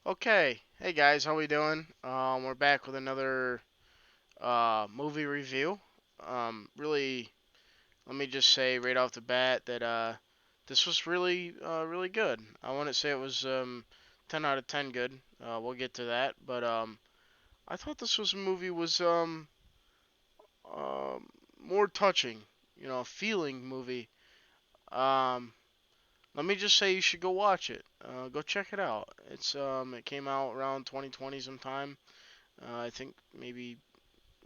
Okay, hey guys, how we doing? We're back with another movie review. Really, let me just say right off the bat that this was really good. I wouldn't say it was 10 out of 10 good. We'll get to that, but I thought this was a movie was um more touching, a feeling movie. Um, Let me just say you should go watch it. Go check it out. It came out around 2020 sometime. I think maybe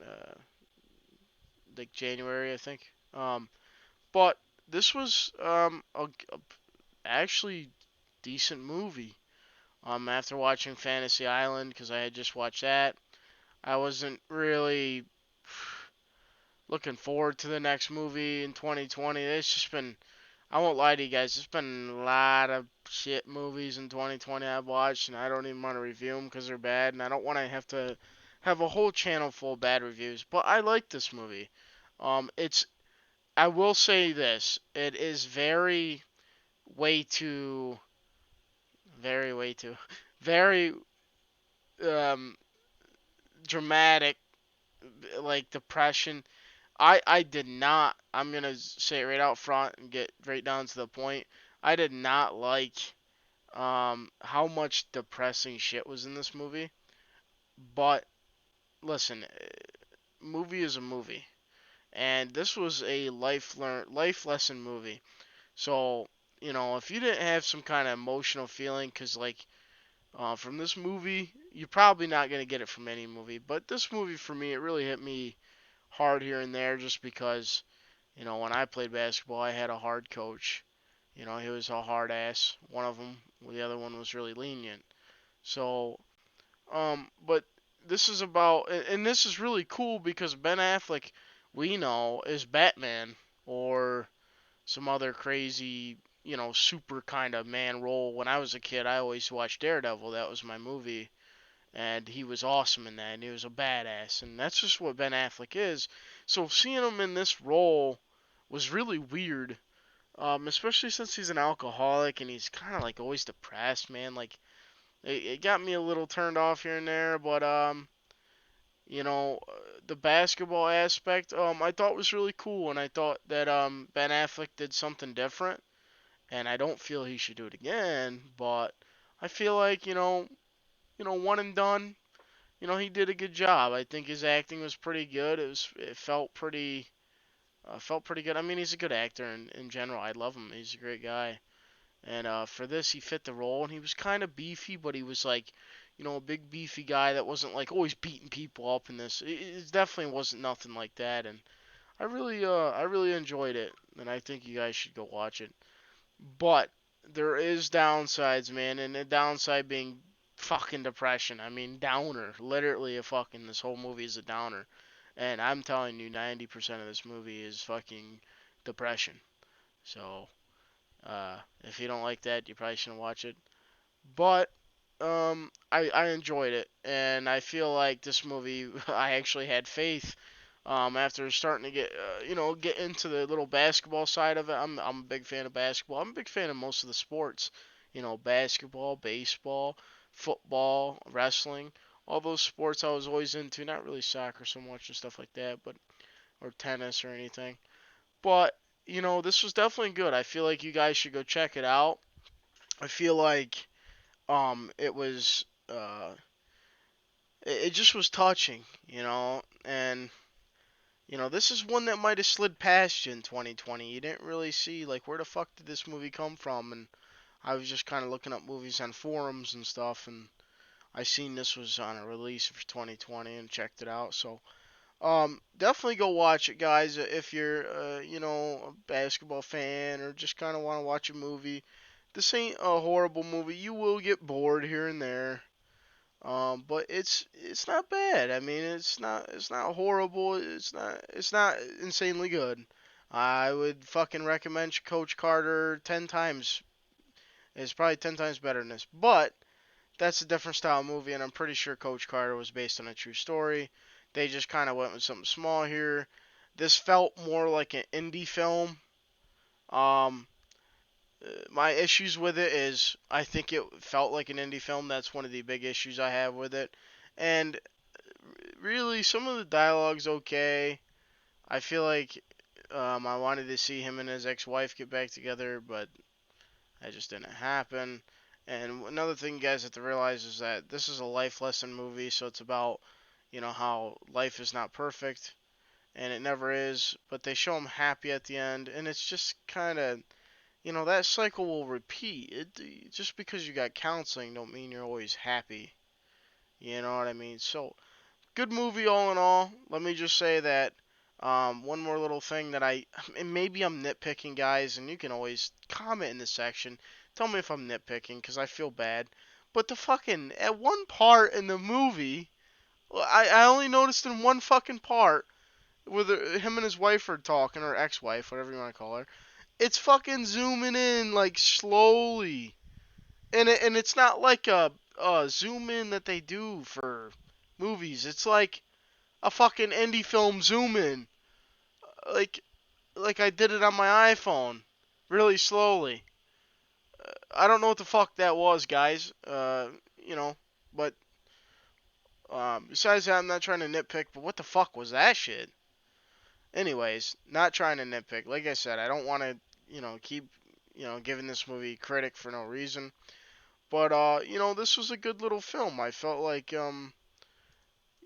uh, like January, I think. But this was a actually decent movie. After watching Fantasy Island, because I had just watched that, I wasn't really looking forward to the next movie in 2020. It's just been, I won't lie to you guys, there's been a lot of shit movies in 2020 I've watched, and I don't even want to review them because they're bad, and I don't want to have to have a whole channel full of bad reviews. But I like this movie. It's I will say this, it is way too, way too, very um, dramatic, like depression. I did not. I'm gonna say it right out front and get right down to the point. I did not like how much depressing shit was in this movie. But listen, movie is a movie, and this was a life lesson movie. So if you didn't have some kind of emotional feeling, cause like from this movie, you're probably not gonna get it from any movie. But this movie for me, it really hit me hard here and there, just because when I played basketball, I had a hard coach. He was a hard ass. One of them, the other one was really lenient. So, but this is about, and this is really cool because Ben Affleck, we know, is Batman or some other crazy, super kind of man role. When I was a kid, I always watched Daredevil. That was my movie, and he was awesome in that, and he was a badass, and that's just what Ben Affleck is. So seeing him in this role was really weird, especially since he's an alcoholic and he's kind of like always depressed, man. Like it got me a little turned off here and there, but you know, the basketball aspect, I thought was really cool, and I thought that Ben Affleck did something different, and I don't feel he should do it again, but I feel like one and done. He did a good job. I think his acting was pretty good. It felt pretty good. I mean, he's a good actor in general. I love him. He's a great guy. And for this, he fit the role, and he was kind of beefy, but he was like, a big beefy guy that wasn't like always beating people up in this. It definitely wasn't nothing like that, and I really enjoyed it, and I think you guys should go watch it. But there is downsides, man, and the downside being fucking depression. I mean, downer. Literally a fucking this whole movie is a downer. And I'm telling you 90% of this movie is fucking depression. So, if you don't like that, you probably shouldn't watch it. But I enjoyed it, and I feel like this movie I actually had faith. After starting to get into the little basketball side of it. I'm a big fan of basketball. I'm a big fan of most of the sports. Basketball, baseball, football, wrestling, all those sports I was always into. Not really soccer so much and stuff like that, but or tennis or anything. But this was definitely good. I feel like you guys should go check it out. I feel like it was it just was touching, and this is one that might have slid past you in 2020. You didn't really see like where the fuck did this movie come from, and I was just kind of looking up movies on forums and stuff, and I seen this was on a release for 2020 and checked it out. So definitely go watch it, guys, if you're a basketball fan or just kind of want to watch a movie. This ain't a horrible movie. You will get bored here and there. But it's not bad. I mean, it's not horrible. It's not insanely good. I would fucking recommend Coach Carter 10 times. It's probably 10 times better than this. But that's a different style movie, and I'm pretty sure Coach Carter was based on a true story. They just kind of went with something small here. This felt more like an indie film. Um, My issues with it is I think it felt like an indie film. That's one of the big issues I have with it. And really, some of the dialogue's okay. I feel like I wanted to see him and his ex-wife get back together, but that just didn't happen. And another thing you guys have to realize is that this is a life lesson movie, so it's about, how life is not perfect, and it never is, but they show him happy at the end, and it's just kind of, that cycle will repeat. Just because you got counseling don't mean you're always happy. You know what I mean? So, good movie all in all. Let me just say that one more little thing that and maybe I'm nitpicking, guys, and you can always comment in the section. Tell me if I'm nitpicking, because I feel bad. But the fucking, at one part in the movie, I only noticed in one fucking part where him and his wife are talking, or ex-wife, whatever you want to call her. It's fucking zooming in, like, slowly. And it's not like a zoom in that they do for movies. It's like a fucking indie film zoom in, like I did it on my iPhone, really slowly. I don't know what the fuck that was, guys. You know, but besides that, I'm not trying to nitpick. But what the fuck was that shit? Anyways, not trying to nitpick. Like I said, I don't want to, keep, giving this movie critic for no reason. But this was a good little film. I felt like Ben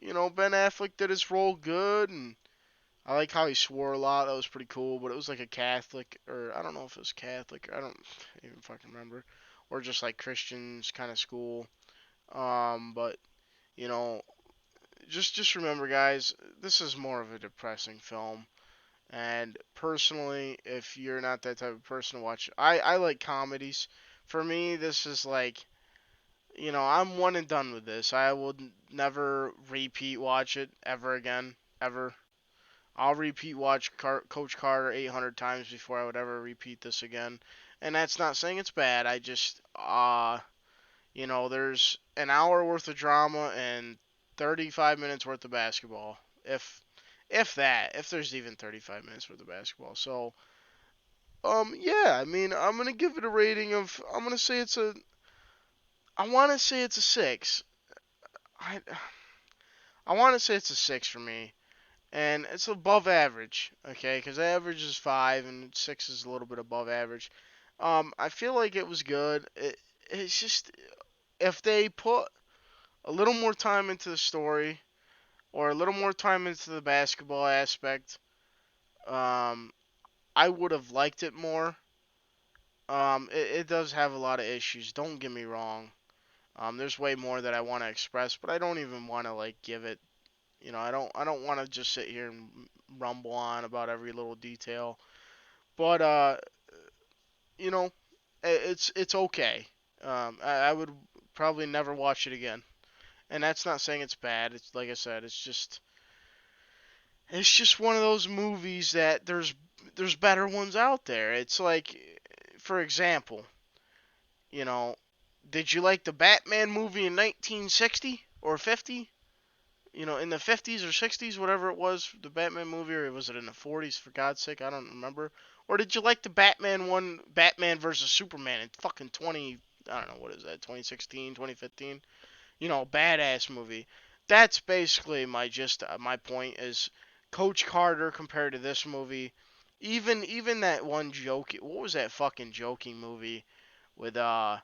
Affleck did his role good, and I like how he swore a lot. That was pretty cool. But it was like a Catholic, or I don't know if it was Catholic. I don't even fucking remember, or just like Christians kind of school. But you know, just remember, guys, this is more of a depressing film. And personally, if you're not that type of person to watch, I like comedies. For me, this is like, I'm one and done with this. I will never repeat watch it ever again, ever. I'll repeat watch Coach Carter 800 times before I would ever repeat this again. And that's not saying it's bad. I just, there's an hour worth of drama and 35 minutes worth of basketball. If that, if there's even 35 minutes worth of basketball. So, yeah, I mean, I'm gonna give it a rating of, I want to say it's a six. I, I want to say it's a six for me. And it's above average, okay? Because average is 5 and 6 is a little bit above average. I feel like it was good. It's just if they put a little more time into the story or a little more time into the basketball aspect, um, I would have liked it more. It does have a lot of issues. Don't get me wrong. There's way more that I want to express, but I don't even want to like give it. I don't want to just sit here and rumble on about every little detail. But you know, it's okay. I would probably never watch it again, and that's not saying it's bad. It's like I said, it's just one of those movies that there's better ones out there. It's like, for example, you know, did you like the Batman movie in 1960 or 50? In the 50s or 60s, whatever it was, the Batman movie, or was it in the 40s, for God's sake? I don't remember. Or did you like the Batman one, Batman versus Superman in fucking 20, I don't know, what is that, 2016, 2015? Badass movie. That's basically my point is Coach Carter compared to this movie. Even that one joke, what was that fucking joking movie with, oh,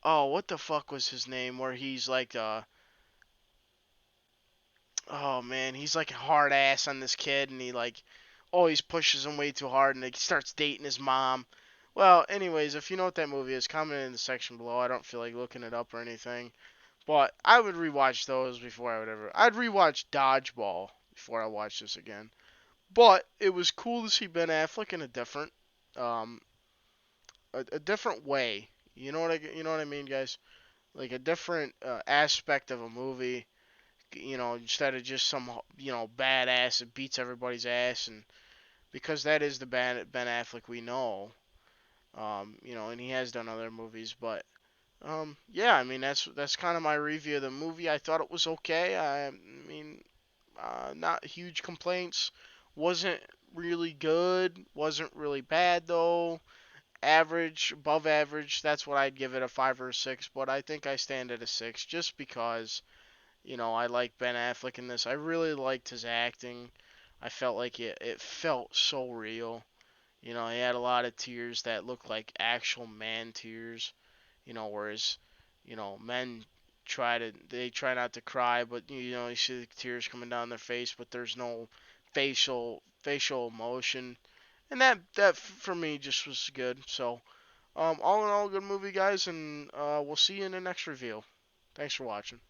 what the fuck was his name, where he's like, oh man, he's like a hard ass on this kid, and he like always pushes him way too hard, and he starts dating his mom. Well, anyways, if you know what that movie is, comment in the section below. I don't feel like looking it up or anything, but I would rewatch those before I would ever. I'd rewatch Dodgeball before I watch this again. But it was cool to see Ben Affleck in um, a different way. You know what I mean, guys? Like a different aspect of a movie, instead of just some, badass that beats everybody's ass, and because that is the Ben Affleck we know, and he has done other movies, but yeah, I mean that's kind of my review of the movie. I thought it was okay. I mean, not huge complaints. Wasn't really good. Wasn't really bad though. average, above average. That's what I'd give it, a 5 or a 6. But I think I stand at a 6 just because I like Ben Affleck in this. I really liked his acting. I felt like it felt so real. He had a lot of tears that looked like actual man tears. Whereas, men they try not to cry, but you see the tears coming down their face, but there's no facial emotion, and that for me just was good. So, all in all, good movie, guys, and we'll see you in the next review. Thanks for watching.